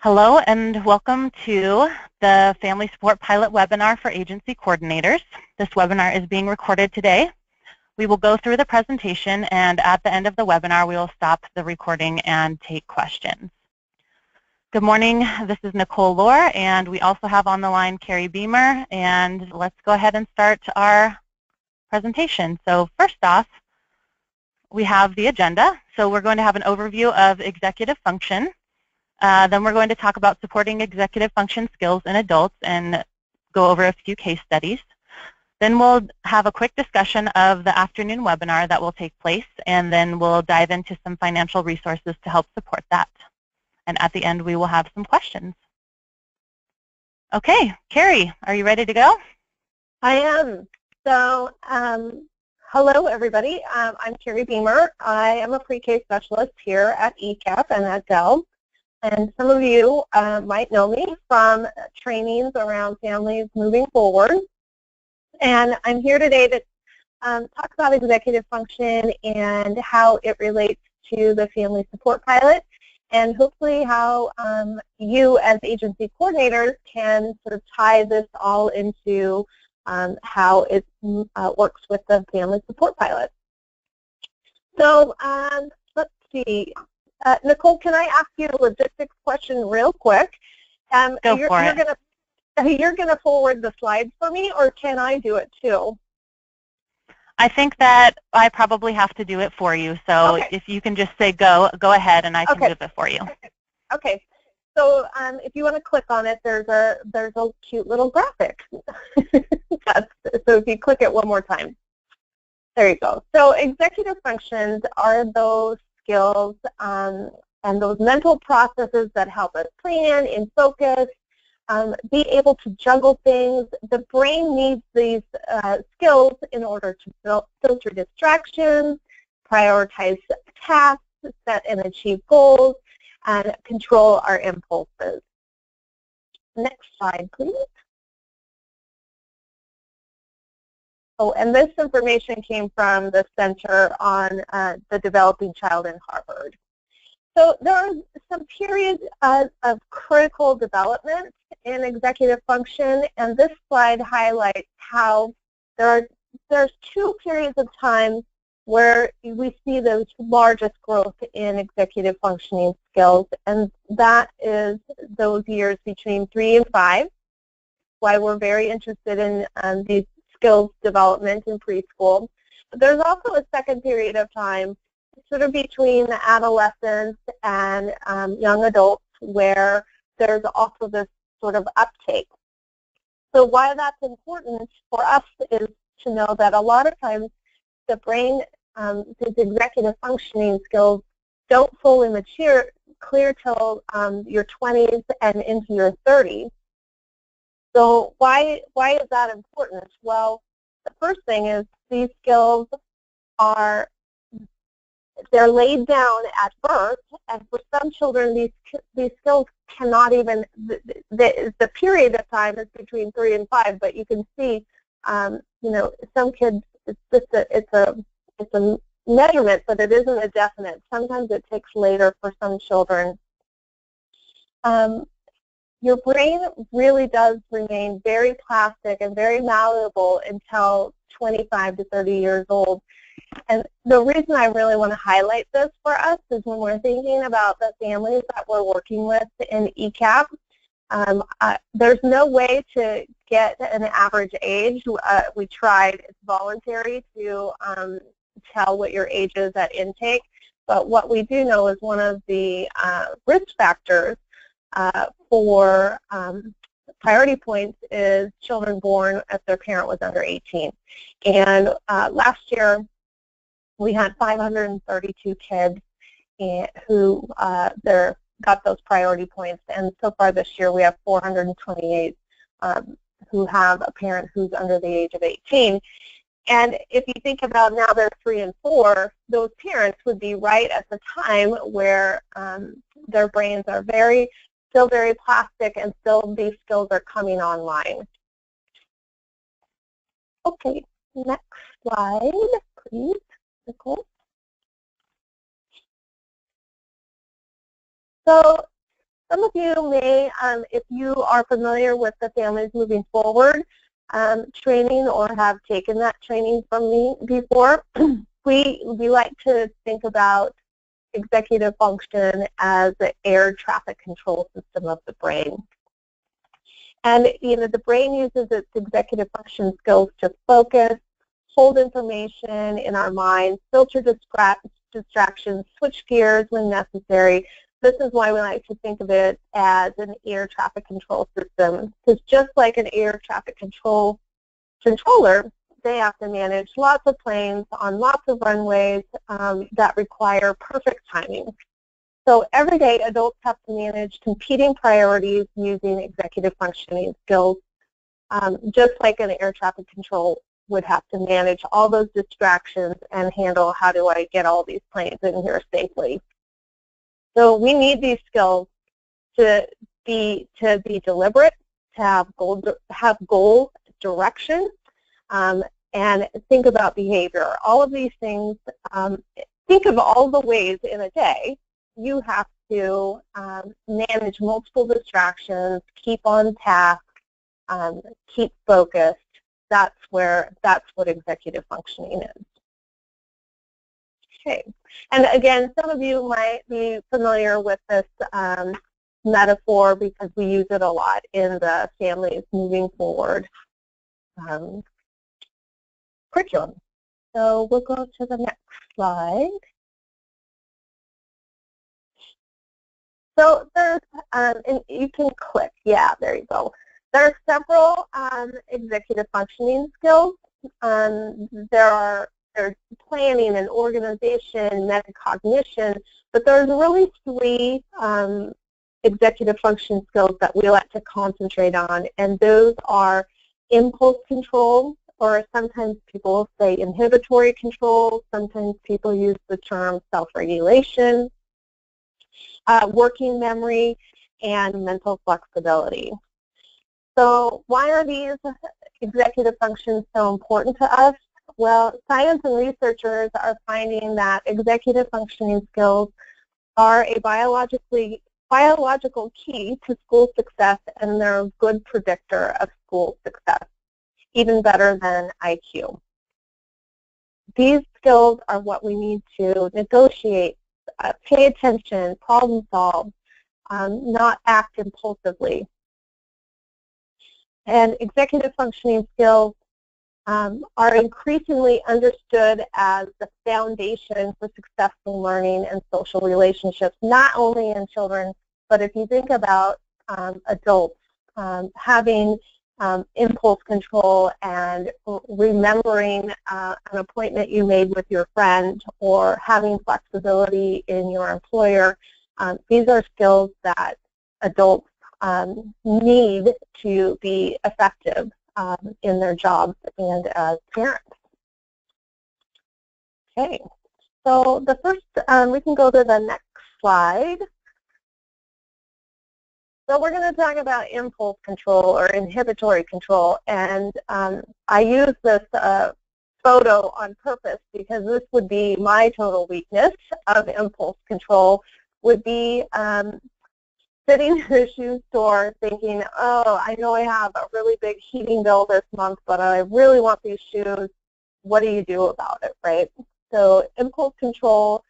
Hello and welcome to the Family Support Pilot webinar for agency coordinators. This webinar is being recorded today. We will go through the presentation, and at the end of the webinar we will stop the recording and take questions. Good morning, this is Nicole Lohr, and we also have on the line Carrie Beamer, and let's go ahead and start our presentation. So first off, we have the agenda. So we're going to have an overview of executive function. Then we're going to talk about supporting executive function skills in adults and go over a few case studies. Then we'll have a quick discussion of the afternoon webinar that will take place, and then we'll dive into some financial resources to help support that. And at the end, we will have some questions. Okay, Carrie, are you ready to go? I am. So, hello everybody. I'm Carrie Beamer. I am a pre-K specialist here at ECAP and at Dell. And some of you might know me from trainings around families moving forward. And I'm here today to talk about executive function and how it relates to the Family Support Pilot, and hopefully how you as agency coordinators can sort of tie this all into how it works with the Family Support Pilot. So let's see. Nicole, can I ask you a logistics question real quick? Go for it. You're going to forward the slides for me, or can I do it too? I think that I probably have to do it for you. So okay. If you can just say go ahead, and I can do it for you. Okay. So if you want to click on it, there's a cute little graphic. So if you click it one more time, there you go. So executive functions are those skills and those mental processes that help us plan and focus, be able to juggle things. The brain needs these skills in order to filter distractions, prioritize tasks, set and achieve goals, and control our impulses. Next slide, please. Oh, and this information came from the Center on the Developing Child in Harvard. So there are some periods of critical development in executive function, and this slide highlights how there's two periods of time where we see the largest growth in executive functioning skills, and that is those years between 3 and 5, why we're very interested in these skills development in preschool. But there's also a second period of time sort of between the adolescence and young adults where there's also this sort of uptake. So why that's important for us is to know that a lot of times the brain, these executive functioning skills don't fully mature clear till your 20s and into your 30s. So why is that important? Well, the first thing is these skills they're laid down at birth, and for some children these skills cannot even, the period of time is between 3 and 5, but you can see, you know, some kids, it's a measurement, but it isn't a definite. Sometimes it takes later for some children. Your brain really does remain very plastic and very malleable until 25 to 30 years old. And the reason I really want to highlight this for us is when we're thinking about the families that we're working with in ECAP, there's no way to get an average age. We tried, it's voluntary to tell what your age is at intake, but what we do know is one of the risk factors for priority points is children born if their parent was under 18. And last year we had 532 kids who got those priority points, and so far this year we have 428 who have a parent who's under the age of 18. And if you think about now they're 3 and 4, those parents would be right at the time where their brains are still very plastic, and still these skills are coming online. Okay, next slide, please, Nicole. So Some of you may, if you are familiar with the Families Moving Forward training or have taken that training from me before, we like to think about executive function as the air traffic control system of the brain. And the brain uses its executive function skills to focus, hold information in our minds, filter distractions, switch gears when necessary. This is why we like to think of it as an air traffic control system, because just like an air traffic controller, they have to manage lots of planes on lots of runways that require perfect timing. So every day, adults have to manage competing priorities using executive functioning skills, just like an air traffic control would have to manage all those distractions and handle how do I get all these planes in here safely. So we need these skills to be deliberate, to have goal direction, and think about behavior. All of these things, think of all the ways in a day you have to manage multiple distractions, keep on task, keep focused. That's what executive functioning is. Okay, and again, some of you might be familiar with this metaphor because we use it a lot in the Families Moving Forward curriculum. So we'll go to the next slide. So there's, and you can click, yeah, there you go. There are several executive functioning skills. There's planning and organization, metacognition, but there's really three executive function skills that we like to concentrate on, and those are impulse control, or sometimes people say inhibitory control, sometimes people use the term self-regulation, working memory, and mental flexibility. So why are these executive functions so important to us? Well, science and researchers are finding that executive functioning skills are a biological key to school success, and they're a good predictor of school success, even better than IQ. These skills are what we need to negotiate, pay attention, problem solve, not act impulsively. And executive functioning skills are increasingly understood as the foundation for successful learning and social relationships, not only in children, but if you think about adults, having impulse control and remembering an appointment you made with your friend, or having flexibility in your employer, these are skills that adults need to be effective in their jobs and as parents. Okay, so the first, we can go to the next slide. So we're going to talk about impulse control or inhibitory control, and I use this photo on purpose because this would be my total weakness of impulse control, would be sitting in a shoe store thinking, oh, I know I have a really big heating bill this month, but I really want these shoes. What do you do about it, right? So impulse control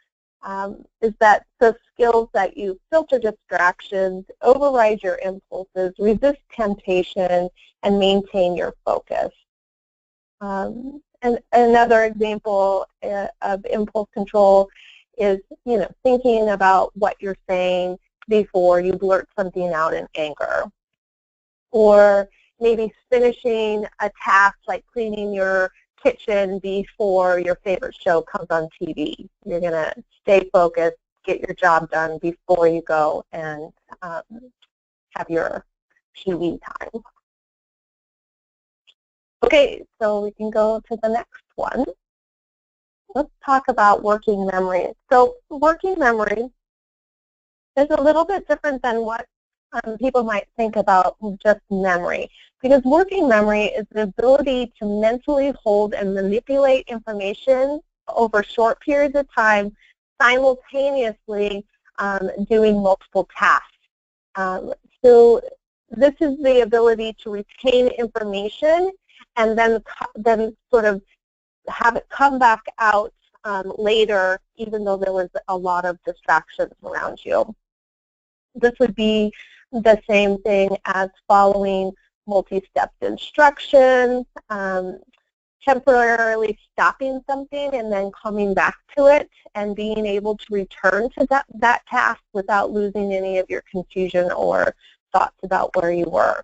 is that the skills that you filter distractions, override your impulses, resist temptation, and maintain your focus. And another example of impulse control is, thinking about what you're saying before you blurt something out in anger, or maybe finishing a task like cleaning your kitchen before your favorite show comes on TV. You're going to stay focused, get your job done before you go and have your TV time. Okay, so we can go to the next one. Let's talk about working memory. So working memory is a little bit different than what people might think about just memory, because working memory is the ability to mentally hold and manipulate information over short periods of time, simultaneously doing multiple tasks. So this is the ability to retain information and then sort of have it come back out later, even though there was a lot of distractions around you. This would be the same thing as following multi-stepped instructions, temporarily stopping something and then coming back to it and being able to return to that task without losing any of your confusion or thoughts about where you were.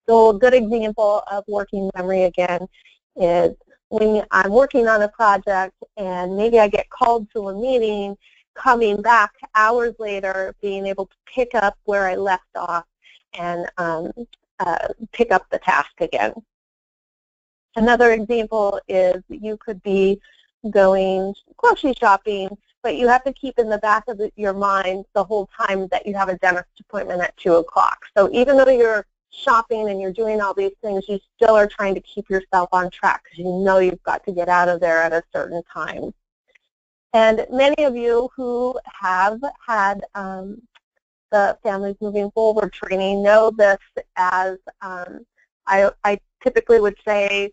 So a good example of working memory again is when I'm working on a project and maybe I get called to a meeting, coming back hours later, being able to pick up where I left off and pick up the task again. Another example is you could be going grocery shopping, but you have to keep in the back of your mind the whole time that you have a dentist appointment at 2 o'clock. So even though you're shopping and you're doing all these things, you still are trying to keep yourself on track because you know you've got to get out of there at a certain time. And many of you who have had the Families Moving Forward training know this as, I typically would say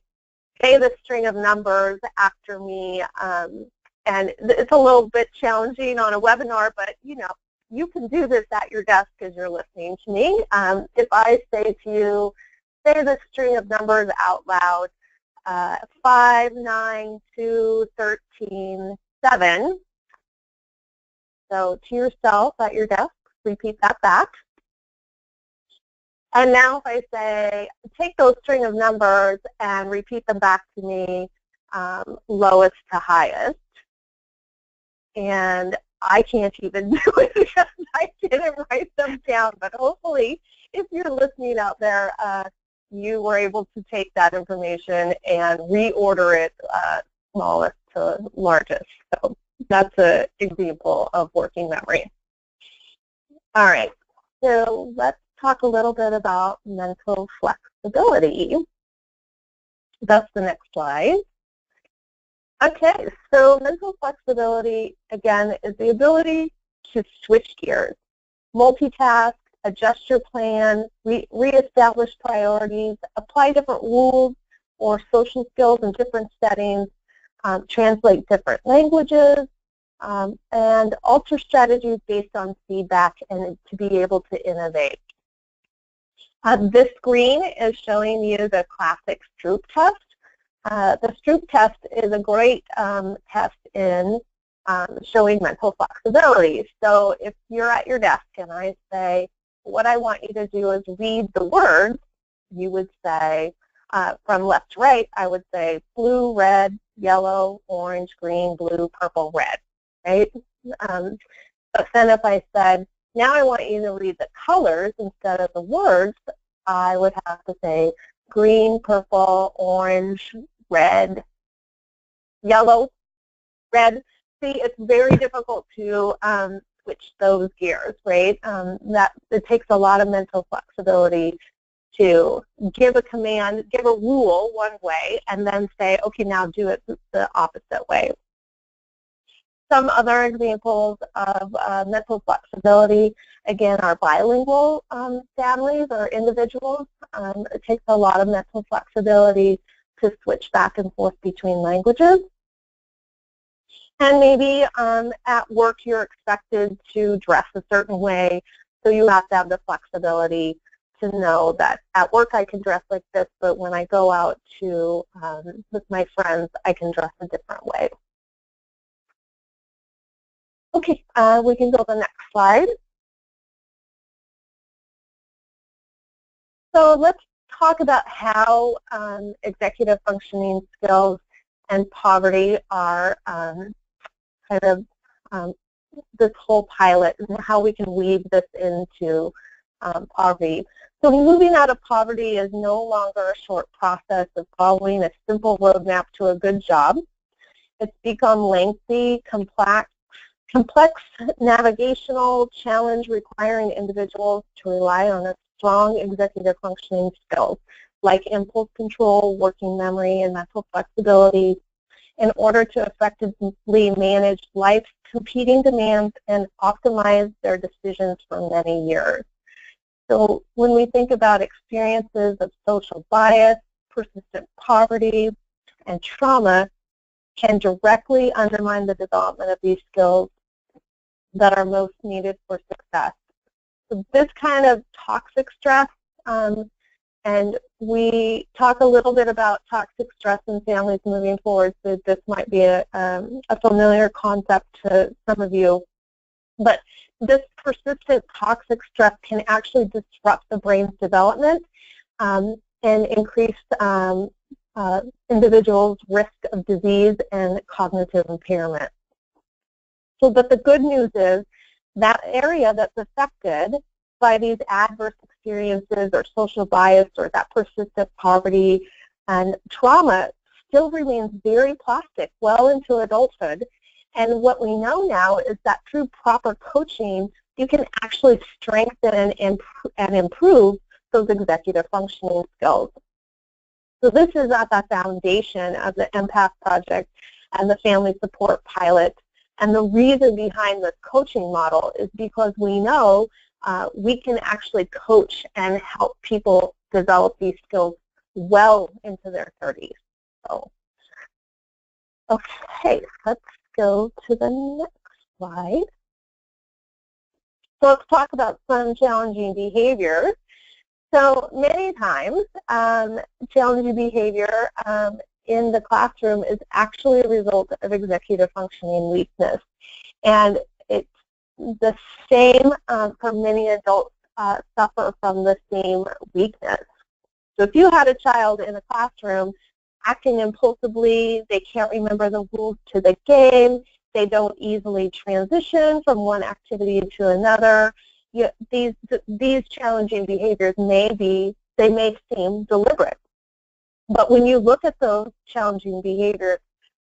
the string of numbers after me, and it's a little bit challenging on a webinar, but you know, you can do this at your desk as you're listening to me. If I say to you, say the string of numbers out loud, 5, 9, 2, 13, 7. So to yourself at your desk, repeat that back. And now if I say, take those string of numbers and repeat them back to me, lowest to highest. And I can't even do it because I didn't write them down. But hopefully, if you're listening out there, you were able to take that information and reorder it smallest to largest. So that's an example of working memory. All right, so let's talk a little bit about mental flexibility. That's the next slide. Okay, so mental flexibility, again, is the ability to switch gears, multitask, adjust your plan, reestablish priorities, apply different rules or social skills in different settings, translate different languages, and alter strategies based on feedback and to be able to innovate. This screen is showing you the classic Stroop test. The Stroop test is a great test in showing mental flexibility. So if you're at your desk and I say, what I want you to do is read the words, you would say, from left to right, I would say blue, red, yellow, orange, green, blue, purple, red, right? But then if I said, now I want you to read the colors instead of the words, I would have to say green, purple, orange, red, yellow, red. See, it's very difficult to switch those gears, right? That it takes a lot of mental flexibility to give a command, give a rule one way, and then say, okay, now do it the opposite way. Some other examples of mental flexibility, again, are bilingual families or individuals. It takes a lot of mental flexibility to switch back and forth between languages. And maybe at work you're expected to dress a certain way, so you have to have the flexibility to know that at work I can dress like this, but when I go out to with my friends, I can dress a different way. Okay, we can go to the next slide. So let's talk about how executive functioning skills and poverty are kind of this whole pilot and how we can weave this into poverty. So moving out of poverty is no longer a short process of following a simple roadmap to a good job. It's become lengthy, complex navigational challenge requiring individuals to rely on a strong executive functioning skills like impulse control, working memory, and mental flexibility. in order to effectively manage life's competing demands and optimize their decisions for many years. So when we think about experiences of social bias, persistent poverty, and trauma can directly undermine the development of these skills that are most needed for success. So this kind of toxic stress, and we talk a little bit about toxic stress in families moving forward, so this might be a familiar concept to some of you. But this persistent toxic stress can actually disrupt the brain's development and increase individuals' risk of disease and cognitive impairment. So, but the good news is that area that's affected by these adverse experiences or social bias or that persistent poverty and trauma still remains very plastic well into adulthood. And what we know now is that through proper coaching, you can actually strengthen and improve those executive functioning skills. So this is at the foundation of the Empath Project and the Family Support Pilot. And the reason behind this coaching model is because we know we can actually coach and help people develop these skills well into their 30s. So, okay, let's go to the next slide. So let's talk about some challenging behaviors. So many times, challenging behavior in the classroom is actually a result of executive functioning weakness. And it's the same for many adults suffer from the same weakness. So if you had a child in a classroom acting impulsively, they can't remember the rules to the game, they don't easily transition from one activity to another, these challenging behaviors may seem deliberate. But when you look at those challenging behaviors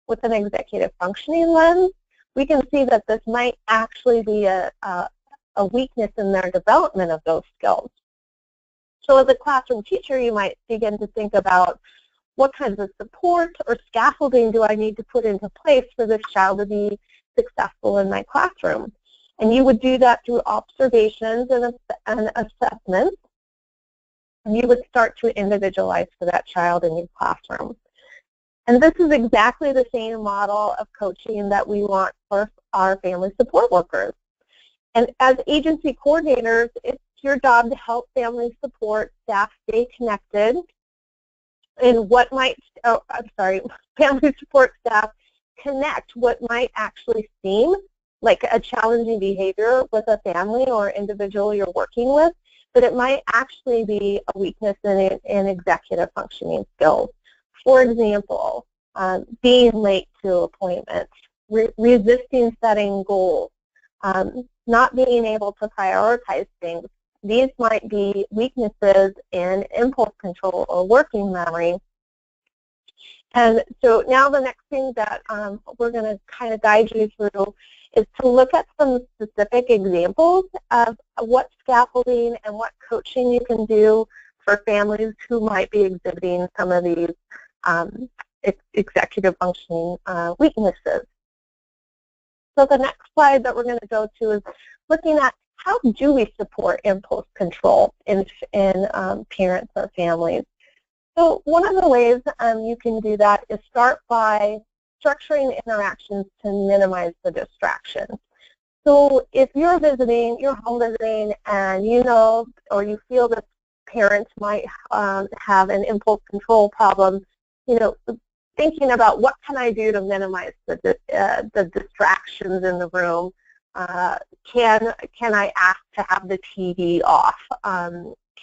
with an executive functioning lens, we can see that this might actually be a weakness in their development of those skills. So as a classroom teacher, you might begin to think about what kinds of support or scaffolding do I need to put into place for this child to be successful in my classroom? And you would do that through observations and assessments. And you would start to individualize for that child in your classroom. And this is exactly the same model of coaching that we want for our family support workers. And as agency coordinators, it's your job to help family support staff stay connected in what might, family support staff connect what might actually seem like a challenging behavior with a family or individual you're working with, but it might actually be a weakness in executive functioning skills. For example, being late to appointments, resisting setting goals, not being able to prioritize things. These might be weaknesses in impulse control or working memory. And so now the next thing that we're going to kind of guide you through is to look at some specific examples of what scaffolding and what coaching you can do for families who might be exhibiting some of these executive functioning weaknesses. So the next slide that we're going to go to is looking at how do we support impulse control in parents or families. So one of the ways you can do that is start by structuring interactions to minimize the distraction. So if you're home visiting, and you know or you feel that parents might have an impulse control problem, thinking about what can I do to minimize the distractions in the room. Can I ask to have the TV off?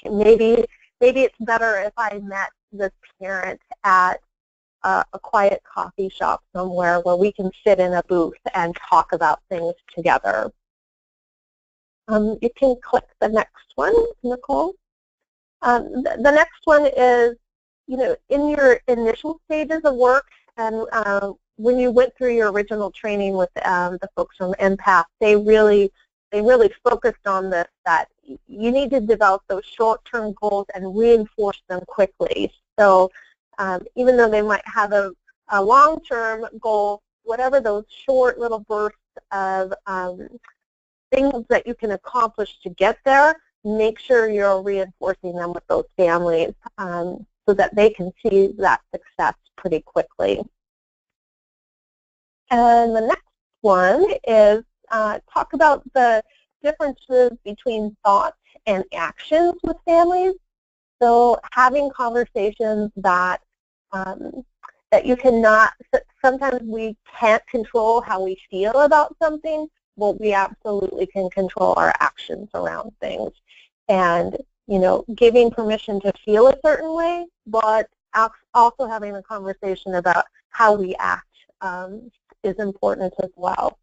Maybe it's better if I met this parent at a quiet coffee shop somewhere where we can sit in a booth and talk about things together. You can click the next one, Nicole. The next one is, in your initial stages of work and when you went through your original training with the folks from Empath, they really focused on this, that you need to develop those short-term goals and reinforce them quickly. So even though they might have a a long-term goal, whatever those short little bursts of things that you can accomplish to get there, make sure you're reinforcing them with those families so that they can see that success pretty quickly. And the next one is talk about the differences between thoughts and actions with families. So having conversations that that you cannot, sometimes we can't control how we feel about something, but we absolutely can control our actions around things. And, you know, giving permission to feel a certain way, but also having a conversation about how we act is important as well.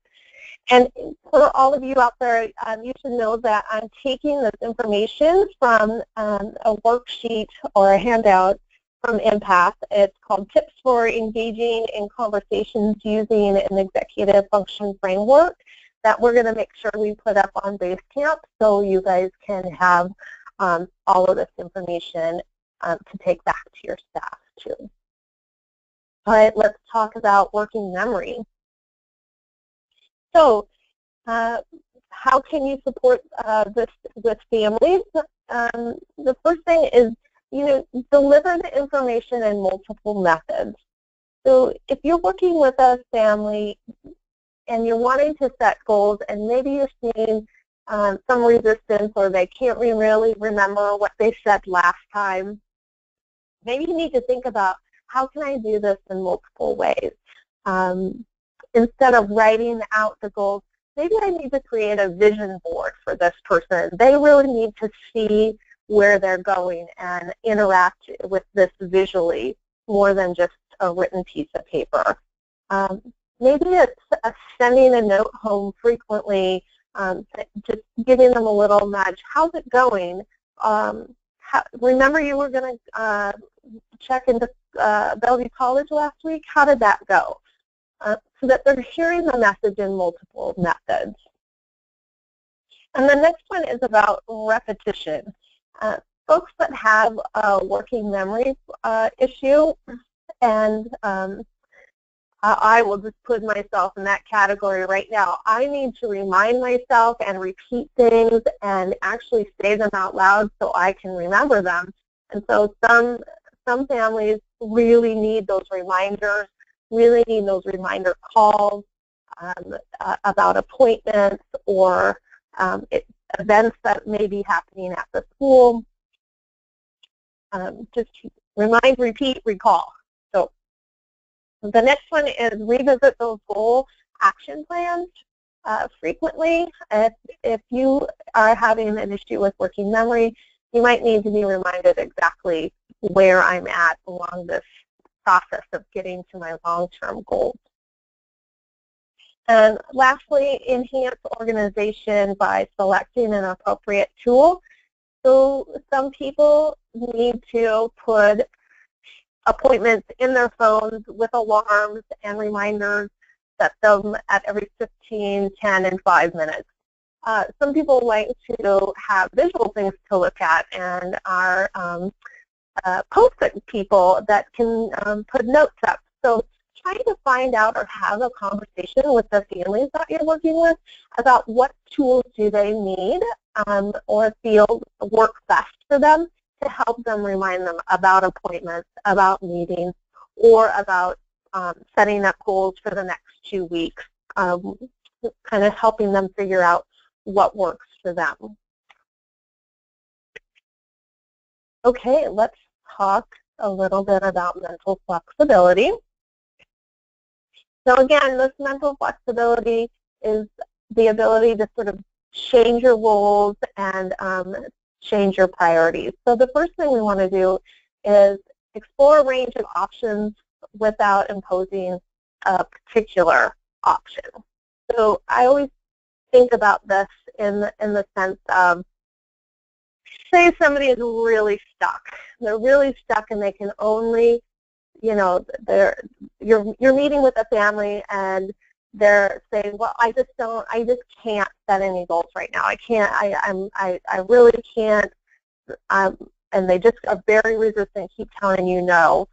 And for all of you out there, you should know that I'm taking this information from a worksheet or a handout from Empath. It's called Tips for Engaging in Conversations Using an Executive Function Framework that we're going to make sure we put up on Basecamp so you guys can have all of this information to take back to your staff too. All right, let's talk about working memory. So how can you support this with families? The first thing is, you know, deliver the information in multiple methods. So if you're working with a family and you're wanting to set goals and maybe you're seeing some resistance or they can't really remember what they said last time, maybe you need to think about how can I do this in multiple ways. Instead of writing out the goals, maybe I need to create a vision board for this person. They really need to see where they're going and interact with this visually more than just a written piece of paper. Maybe it's sending a note home frequently, just giving them a little nudge. How's it going? Remember you were going to check into Bellevue College last week? How did that go? So that they're hearing the message in multiple methods. And the next one is about repetition. Folks that have a working memory issue, and I will just put myself in that category right now. I need to remind myself and repeat things and actually say them out loud so I can remember them. And so some families really need those reminders, really need those reminder calls about appointments or events that may be happening at the school. Just remind, repeat, recall. So the next one is revisit those goal action plans frequently. If you are having an issue with working memory, you might need to be reminded exactly where I'm at along this process of getting to my long-term goals. And lastly, enhance organization by selecting an appropriate tool. So some people need to put appointments in their phones with alarms and reminders, set them at every 15, 10, and 5 minutes. Some people like to have visual things to look at and are post-it people that can put notes up. So trying to find out or have a conversation with the families that you're working with about what tools do they need or feel work best for them to help them remind them about appointments, about meetings, or about setting up goals for the next 2 weeks, kind of helping them figure out what works for them. Okay, let's talk a little bit about mental flexibility. So again, this mental flexibility is the ability to sort of change your roles and change your priorities. So the first thing we want to do is explore a range of options without imposing a particular option. So I always think about this in the sense of, say somebody is really stuck. They're really stuck and they can only, you know, you're meeting with a family and they're saying, well, I just can't set any goals right now. I can't, I really can't, and they just are very resistant, keep telling you no.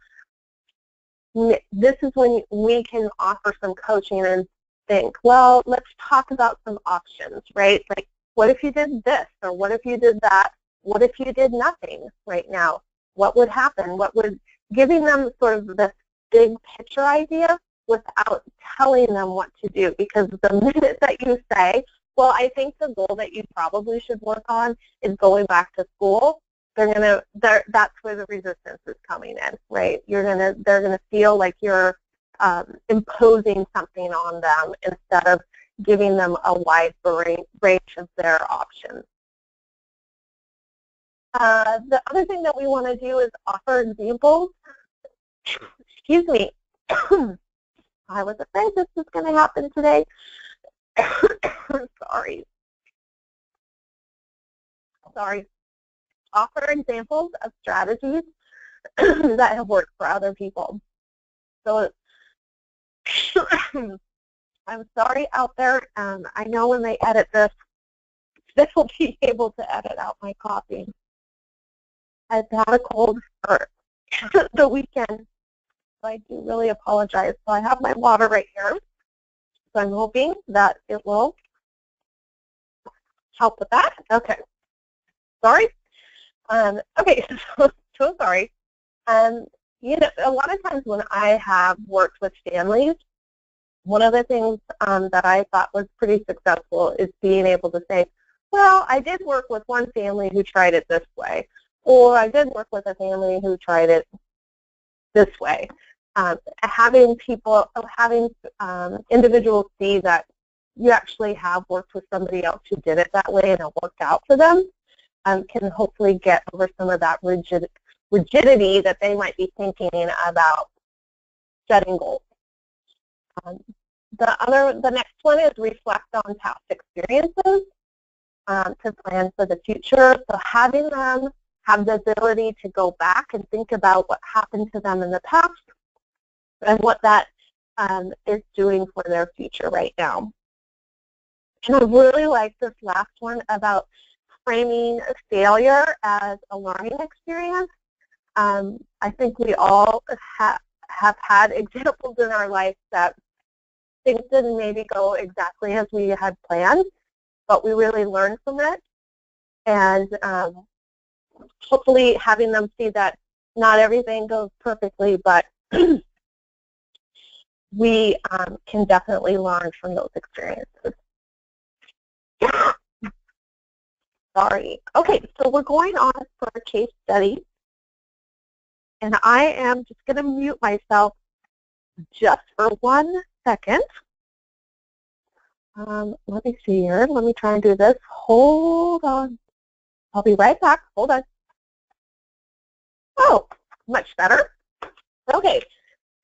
this is when we can offer some coaching and think, well, let's talk about some options, right? Like, what if you did this, or what if you did that? What if you did nothing right now? What would happen? Giving them sort of this big picture idea without telling them what to do, because the minute that you say, well, I think the goal that you probably should work on is going back to school, that's where the resistance is coming in, right? They're gonna feel like you're imposing something on them instead of giving them a wide range of their options. The other thing that we want to do is offer examples. Excuse me. I was afraid this was going to happen today. Sorry. Offer examples of strategies that have worked for other people. So I'm sorry out there. I know when they edit this, they will be able to edit out my coughing. I've had a cold for the weekend, so I do really apologize. So I have my water right here, so I'm hoping that it will help with that. Okay, sorry. Okay, so sorry. You know, a lot of times when I have worked with families, one of the things that I thought was pretty successful is being able to say, well, I did work with one family who tried it this way, or I did work with a family who tried it this way. Having individuals see that you actually have worked with somebody else who did it that way and it worked out for them can hopefully get over some of that rigidity that they might be thinking about setting goals. The next one is reflect on past experiences to plan for the future. So having them have the ability to go back and think about what happened to them in the past and what that is doing for their future right now. And I really like this last one about framing failure as a learning experience. I think we all have had examples in our life that things didn't maybe go exactly as we had planned, but we really learned from it. And hopefully having them see that not everything goes perfectly, but we can definitely learn from those experiences. Sorry. Okay, so we're going on for a case study. And I am just going to mute myself just for 1 second. Let me see here. Let me try and do this. Hold on. I'll be right back. Hold on. Oh, much better. Okay,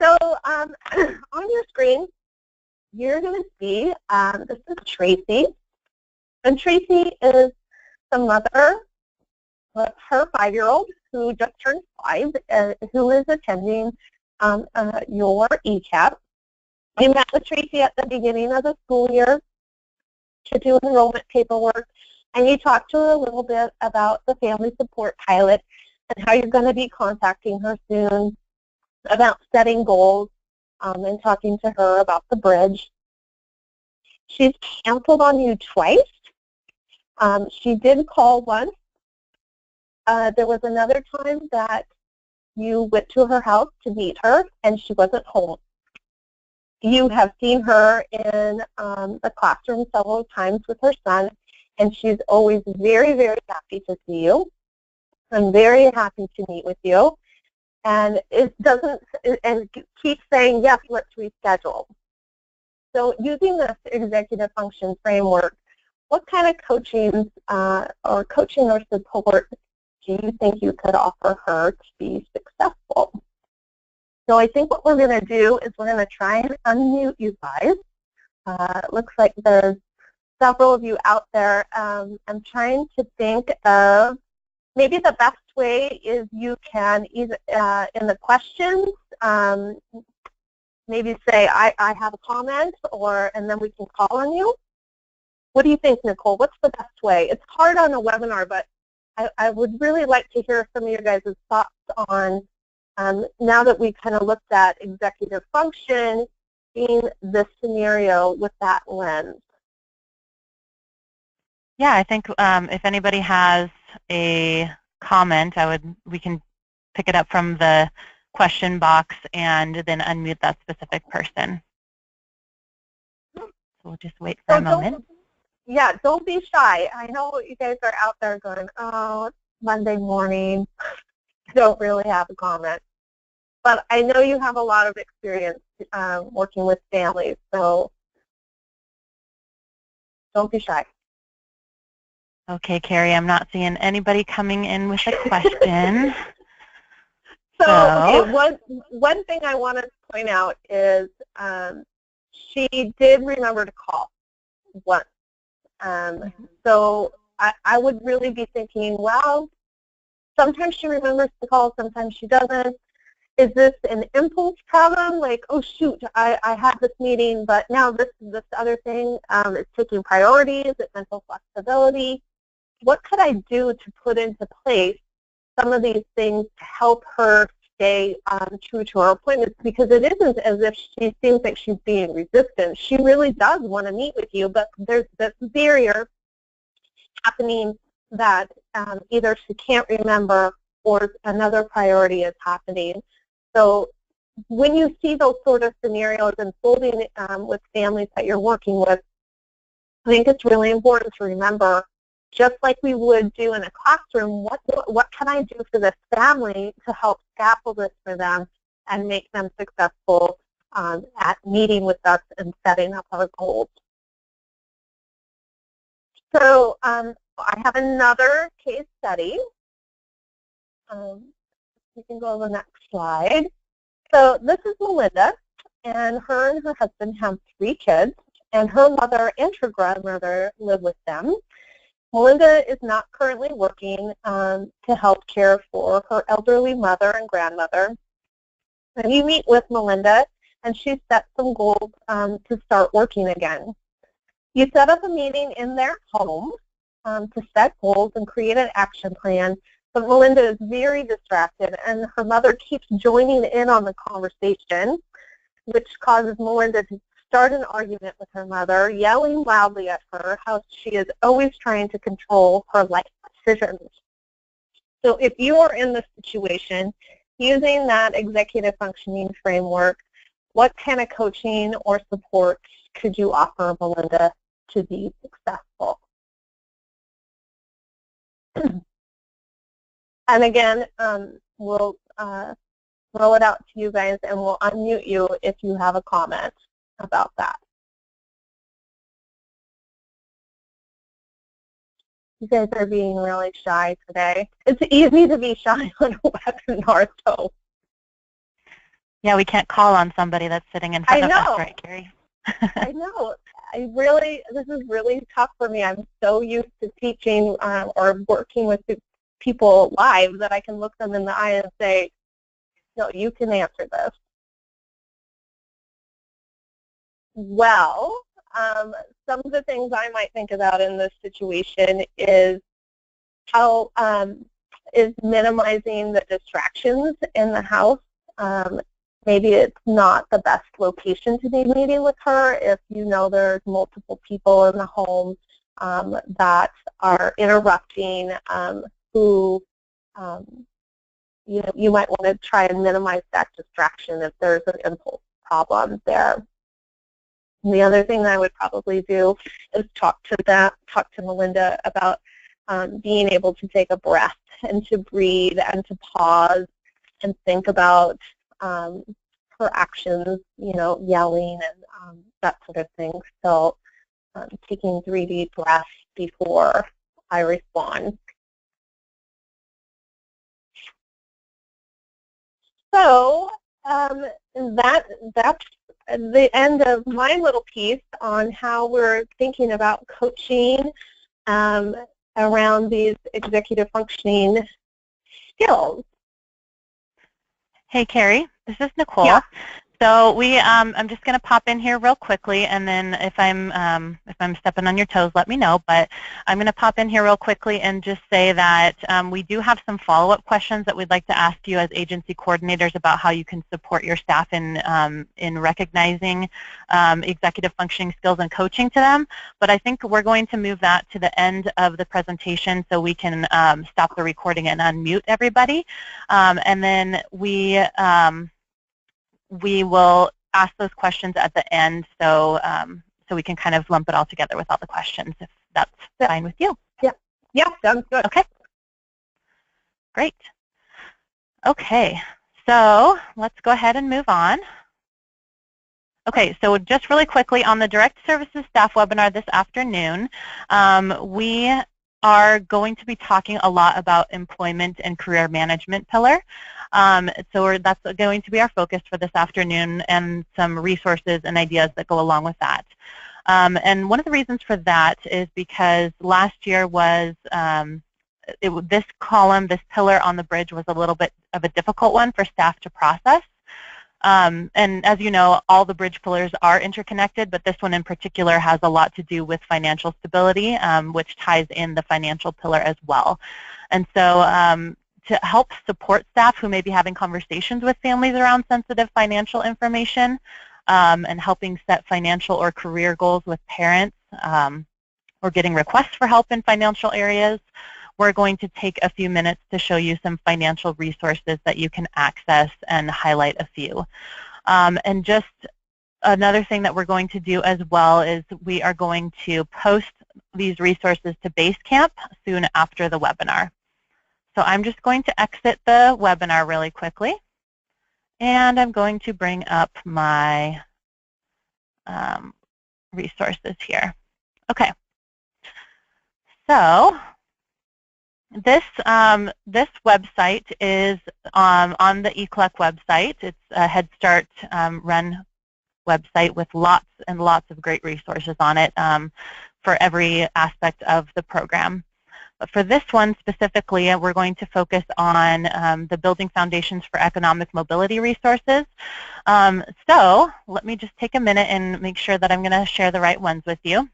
so on your screen, you're going to see this is Tracy. And Tracy is the mother of her 5-year-old who just turned 5, who is attending your ECAP. We met with Tracy at the beginning of the school year to do enrollment paperwork, and you talked to her a little bit about the Family Support Pilot and how you're going to be contacting her soon about setting goals and talking to her about the bridge. She's canceled on you twice. She did call once. There was another time that you went to her house to meet her and she wasn't home. You have seen her in the classroom several times with her son, and she's always very, very happy to see you. I'm very happy to meet with you. And keeps saying, yes, let's reschedule. So using this executive function framework, what kind of coaching or support do you think you could offer her to be successful? So I think what we're going to do is we're going to try and unmute you guys. It looks like there's several of you out there. I'm trying to think of maybe the best way is you can either in the questions maybe say I have a comment, and then we can call on you. What do you think, Nicole? What's the best way? It's hard on a webinar, but I would really like to hear some of your guys' thoughts on now that we kind of looked at executive function, seeing this scenario with that lens. Yeah, I think if anybody has a comment, we can pick it up from the question box and then unmute that specific person. So we'll just wait for a moment. Yeah, don't be shy. I know you guys are out there going, oh, it's Monday morning. Don't really have a comment. But I know you have a lot of experience working with families, so don't be shy. Okay, Carrie, I'm not seeing anybody coming in with a question. Okay, one thing I want to point out is she did remember to call once. So I would really be thinking, well, sometimes she remembers to call, sometimes she doesn't. Is this an impulse problem? Like, oh shoot, I had this meeting, but now this other thing is taking priority. Is it mental flexibility? What could I do to put into place some of these things to help her stay true to her appointments? Because it isn't as if she seems like she's being resistant. She really does want to meet with you, but there's this barrier happening that either she can't remember or another priority is happening. So when you see those sort of scenarios unfolding with families that you're working with, I think it's really important to remember, just like we would do in a classroom, what can I do for this family to help scaffold this for them and make them successful at meeting with us and setting up our goals. So I have another case study. You can go to the next slide. So this is Melinda, and her husband have 3 kids, and her mother and her grandmother live with them. Melinda is not currently working to help care for her elderly mother and grandmother. And you meet with Melinda, and she set some goals to start working again. You set up a meeting in their home to set goals and create an action plan, but Melinda is very distracted, and her mother keeps joining in on the conversation, which causes Melinda to start an argument with her mother, yelling loudly at her how she is always trying to control her life decisions. So if you are in this situation, using that executive functioning framework, what kind of coaching or support could you offer Melinda to be successful? And again, we'll throw it out to you guys, and we'll unmute you if you have a comment about that. You guys are being really shy today. It's easy to be shy on a webinar, so. Yeah, we can't call on somebody that's sitting in front of us, right, Carrie? I know. This is really tough for me. I'm so used to teaching or working with people live that I can look them in the eye and say, no, you can answer this. Well, some of the things I might think about in this situation is how is minimizing the distractions in the house. Maybe it's not the best location to be meeting with her if you know there's multiple people in the home that are interrupting, who you might want to try and minimize that distraction if there's an impulse problem there. And the other thing that I would probably do is talk to Melinda about being able to take a breath and to breathe and to pause and think about her actions, yelling and that sort of thing. So taking 3 deep breaths before I respond. So that's the end of my little piece on how we're thinking about coaching around these executive functioning skills. Hey, Carrie, this is Nicole. Yeah. So I'm just going to pop in here real quickly, and then if I'm stepping on your toes, let me know. But I'm going to pop in here real quickly and just say that we do have some follow-up questions that we'd like to ask you as agency coordinators about how you can support your staff in recognizing executive functioning skills and coaching to them. But I think we're going to move that to the end of the presentation so we can stop the recording and unmute everybody, and then we will ask those questions at the end, so we can kind of lump it all together with all the questions, if that's fine with you. Yeah, sounds good. Okay, great. Okay, so let's go ahead and move on. Okay, so just really quickly on the Direct Services Staff webinar this afternoon, we are going to be talking a lot about employment and career management pillar. So that's going to be our focus for this afternoon, and some resources and ideas that go along with that. And one of the reasons for that is because last year was, this column, this pillar on the bridge, was a little bit of a difficult one for staff to process. And as you know, all the bridge pillars are interconnected, but this one in particular has a lot to do with financial stability, which ties in the financial pillar as well. And so to help support staff who may be having conversations with families around sensitive financial information, and helping set financial or career goals with parents, or getting requests for help in financial areas, we're going to take a few minutes to show you some financial resources that you can access and highlight a few. And just another thing that we're going to do as well is we are going to post these resources to Basecamp soon after the webinar. So I'm just going to exit the webinar really quickly, and I'm going to bring up my resources here. Okay. So this website is on the ECLEC website. It's a Head Start run website with lots and lots of great resources on it for every aspect of the program. But for this one specifically, we're going to focus on the Building Foundations for Economic Mobility resources. So let me just take a minute and make sure that I'm going to share the right ones with you.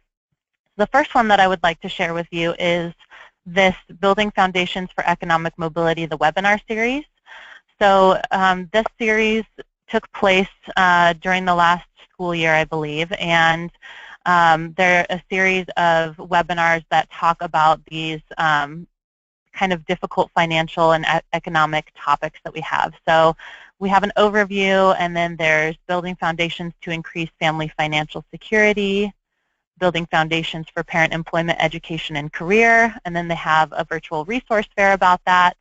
The first one that I would like to share with you is this Building Foundations for Economic Mobility, the webinar series. So this series took place during the last school year, I believe, and they're a series of webinars that talk about these kind of difficult financial and economic topics that we have. So we have an overview, and then there's Building Foundations to Increase Family Financial Security, Building Foundations for Parent Employment, Education, and Career, and then they have a virtual resource fair about that.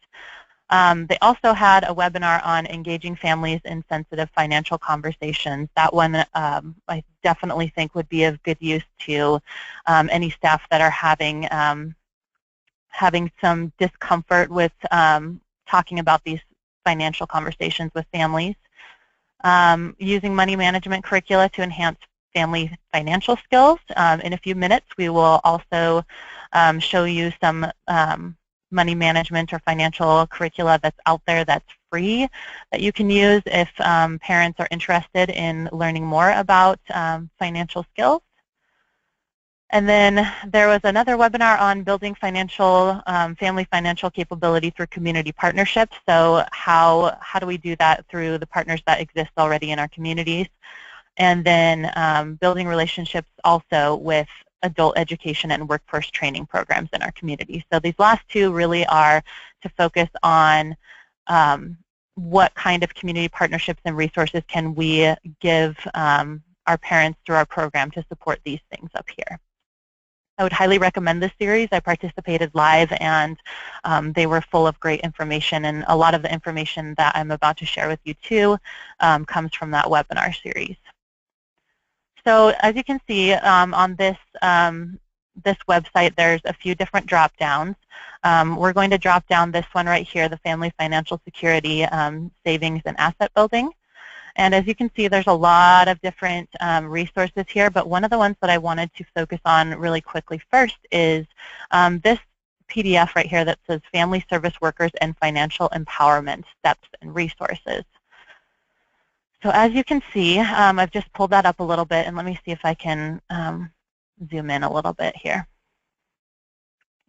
They also had a webinar on engaging families in sensitive financial conversations. That one I definitely think would be of good use to any staff that are having some discomfort with talking about these financial conversations with families. Using money management curricula to enhance family financial skills. In a few minutes, we will also show you some money management or financial curricula that's out there that's free that you can use if parents are interested in learning more about financial skills. And then there was another webinar on building family financial capability through community partnerships. So how do we do that through the partners that exist already in our communities? And then building relationships also with adult education and workforce training programs in our community. So these last two really are to focus on what kind of community partnerships and resources can we give our parents through our program to support these things up here. I would highly recommend this series. I participated live, and they were full of great information, and a lot of the information that I'm about to share with you too comes from that webinar series. So as you can see on this website, there's a few different drop downs. We're going to drop down this one right here, the Family Financial Security Savings and Asset Building. And as you can see, there's a lot of different resources here, but one of the ones that I wanted to focus on really quickly first is this PDF right here that says Family Service Workers and Financial Empowerment Steps and Resources. So as you can see, I've just pulled that up a little bit, and let me see if I can zoom in a little bit here.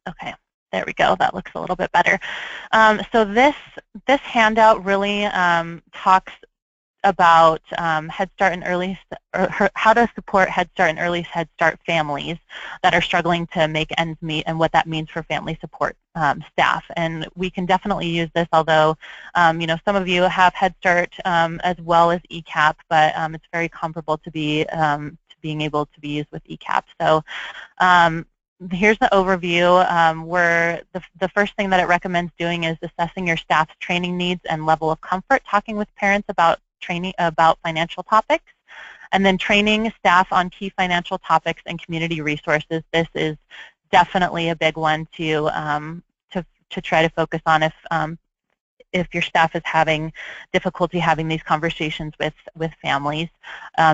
Okay, there we go. That looks a little bit better. So this handout really talks about Head Start and how to support Head Start and early Head Start families that are struggling to make ends meet, and what that means for family support staff. And we can definitely use this, although you know, some of you have Head Start as well as ECAP, but it's very comparable to being able to be used with ECAP. So here's the overview, where the first thing that it recommends doing is assessing your staff's training needs and level of comfort, talking with parents about financial topics, and then training staff on key financial topics and community resources. This is definitely a big one to try to focus on if your staff is having difficulty having these conversations with families,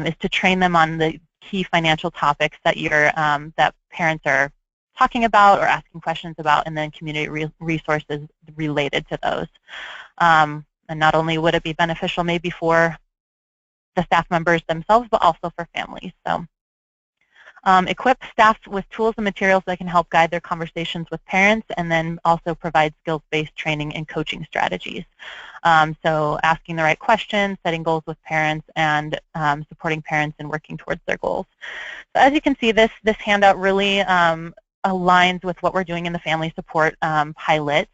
is to train them on the key financial topics that that parents are talking about or asking questions about, and then community resources related to those. And not only would it be beneficial maybe for the staff members themselves, but also for families. So equip staff with tools and materials that can help guide their conversations with parents, and then also provide skills-based training and coaching strategies. So asking the right questions, setting goals with parents, and supporting parents in working towards their goals. So as you can see, this handout really aligns with what we're doing in the family support pilot.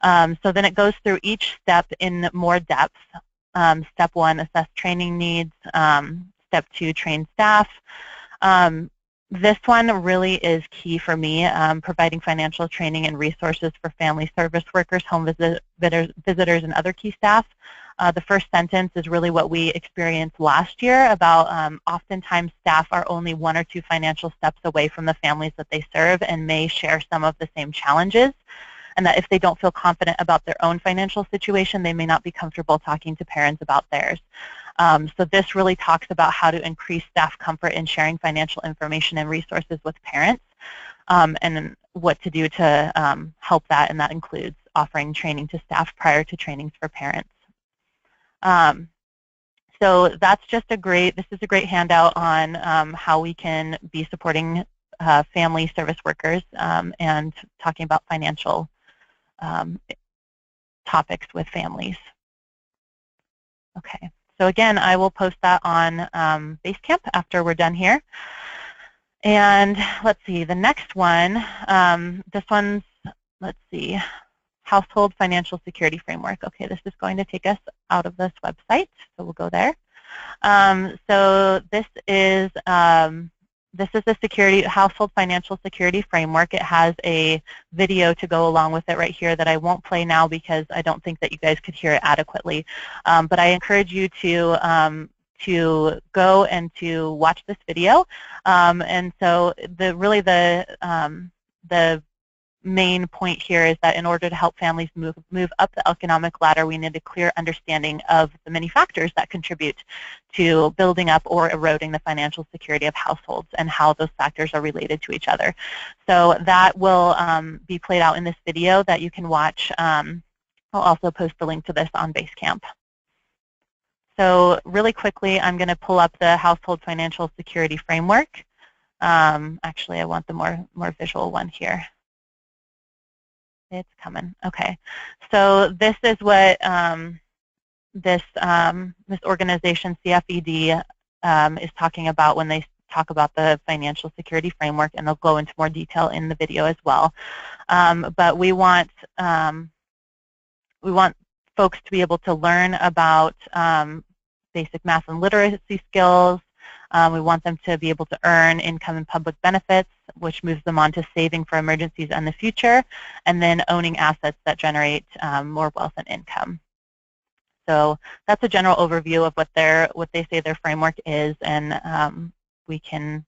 So then it goes through each step in more depth. Step 1, assess training needs. Step 2, train staff. This one really is key for me, providing financial training and resources for family service workers, home visitors, and other key staff. The first sentence is really what we experienced last year about oftentimes staff are only 1 or 2 financial steps away from the families that they serve and may share some of the same challenges, and that if they don't feel confident about their own financial situation, they may not be comfortable talking to parents about theirs. So this really talks about how to increase staff comfort in sharing financial information and resources with parents, and what to do to help that, and that includes offering training to staff prior to trainings for parents. So that's just this is a great handout on how we can be supporting family service workers and talking about financial topics with families. Okay, so again, I will post that on Basecamp after we're done here. And let's see, the next one, this one's, let's see, Household Financial Security Framework. Okay, this is going to take us out of this website, so we'll go there. So this is the Household Financial Security Framework. It has a video to go along with it right here that I won't play now because I don't think that you guys could hear it adequately. But I encourage you to go and to watch this video. And so really the main point here is that in order to help families move up the economic ladder, we need a clear understanding of the many factors that contribute to building up or eroding the financial security of households, and how those factors are related to each other. So that will be played out in this video that you can watch. I'll also post the link to this on Basecamp. So really quickly, I'm going to pull up the Household Financial Security Framework. Actually, I want the more visual one here. It's coming. Okay, so this is what this organization, CFED, is talking about when they talk about the financial security framework, and they'll go into more detail in the video as well. But we want folks to be able to learn about basic math and literacy skills. We want them to be able to earn income and public benefits, which moves them on to saving for emergencies and the future, and then owning assets that generate more wealth and income. So that's a general overview of what they say their framework is, and you can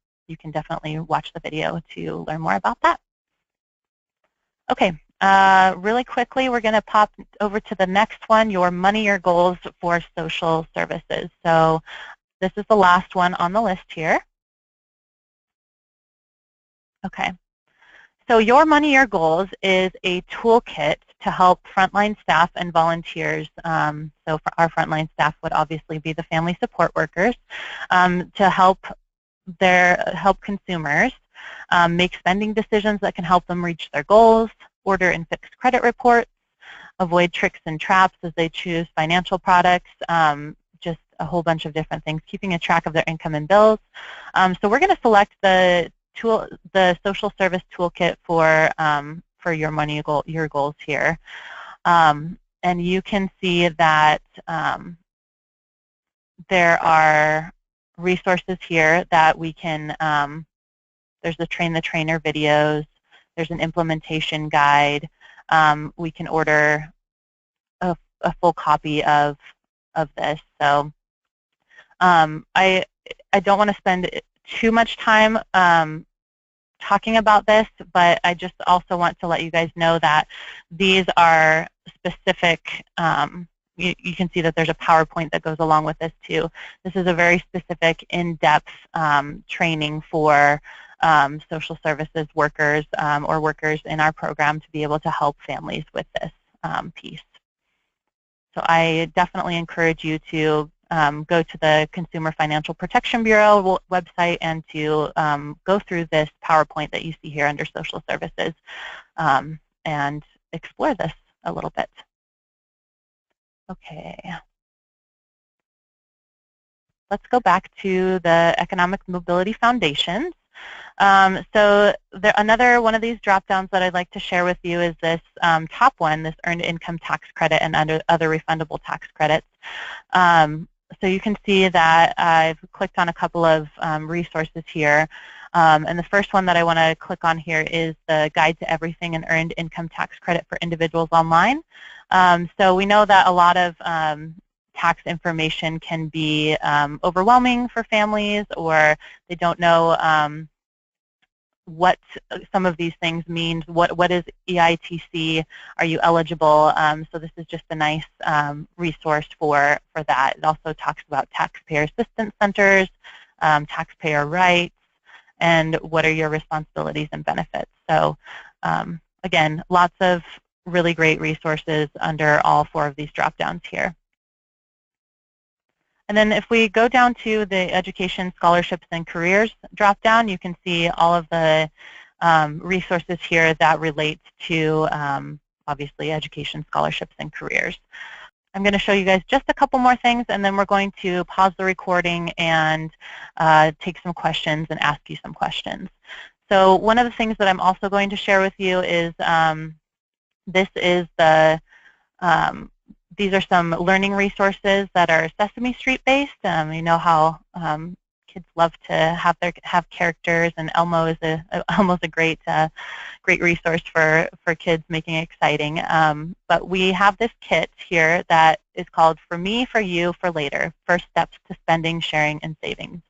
definitely watch the video to learn more about that. Okay, really quickly, we're going to pop over to the next one, your money, your goals for social services. So this is the last one on the list here. Okay, So Your Money, Your Goals is a toolkit to help frontline staff and volunteers. So for our frontline staff would obviously be the family support workers, to help consumers make spending decisions that can help them reach their goals, order and fix credit reports, avoid tricks and traps as they choose financial products, just a whole bunch of different things, keeping a track of their income and bills. So we're going to select the social service toolkit for Your Money, Your Goals here. And you can see that there are resources here that we can, there's the Train the Trainer videos, there's an implementation guide, we can order a full copy of this. So I don't want to spend too much time talking about this, but I just also want to let you guys know that these are specific. You can see that there's a PowerPoint that goes along with this too. This is a very specific, in-depth training for social services workers or workers in our program to be able to help families with this piece. So I definitely encourage you to go to the Consumer Financial Protection Bureau website and to go through this PowerPoint that you see here under social services and explore this a little bit. Okay. Let's go back to the Economic Mobility Foundations. So another one of these drop-downs that I'd like to share with you is this top one, this Earned Income Tax Credit and other refundable tax credits. So you can see that I've clicked on a couple of resources here. And the first one that I want to click on here is the Guide to Everything, an Earned Income Tax Credit for Individuals Online. So we know that a lot of tax information can be overwhelming for families, or they don't know what some of these things mean. What is EITC? Are you eligible? So this is just a nice resource for that. It also talks about taxpayer assistance centers, taxpayer rights, and what are your responsibilities and benefits. So again, lots of really great resources under all four of these drop-downs here. And then if we go down to the Education, Scholarships, and Careers drop-down, you can see all of the resources here that relate to, obviously, education, scholarships, and careers. I'm going to show you guys just a couple more things, and then we're going to pause the recording and take some questions and ask you some questions. So one of the things that I'm also going to share with you is these are some learning resources that are Sesame Street based. You know how kids love to have characters, and Elmo's a great resource for kids, making it exciting. But we have this kit here that is called For Me, For You, For Later: First Steps to Spending, Sharing, and Savings.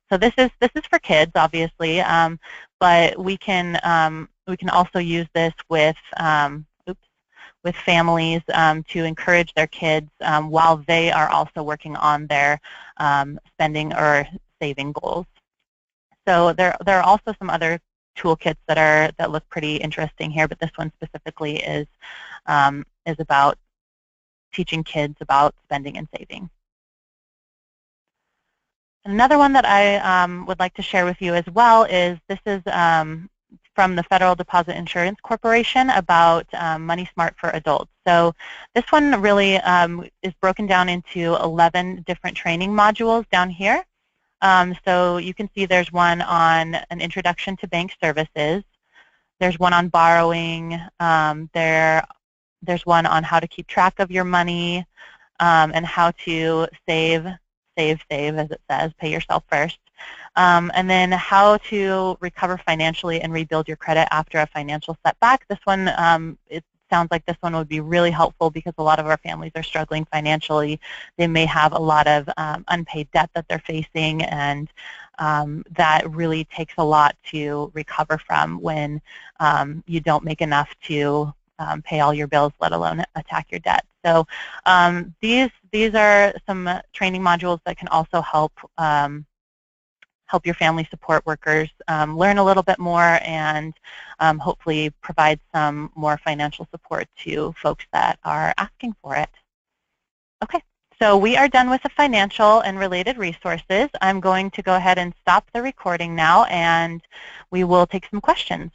So this is for kids, obviously, but we can also use this with families to encourage their kids while they are also working on their spending or saving goals. So there are also some other toolkits that look pretty interesting here, but this one specifically is about teaching kids about spending and saving. Another one that I would like to share with you as well is this is from the Federal Deposit Insurance Corporation about Money Smart for Adults. So this one really is broken down into 11 different training modules down here. So you can see there's one on an introduction to bank services. There's one on borrowing. There's one on how to keep track of your money and how to save, as it says, pay yourself first. And then how to recover financially and rebuild your credit after a financial setback. This one, it sounds like this one would be really helpful because a lot of our families are struggling financially. They may have a lot of unpaid debt that they're facing, and that really takes a lot to recover from when you don't make enough to pay all your bills, let alone attack your debt. So these are some training modules that can also help help your family support workers learn a little bit more and hopefully provide some more financial support to folks that are asking for it. Okay, so we are done with the financial and related resources. I'm going to go ahead and stop the recording now, and we will take some questions.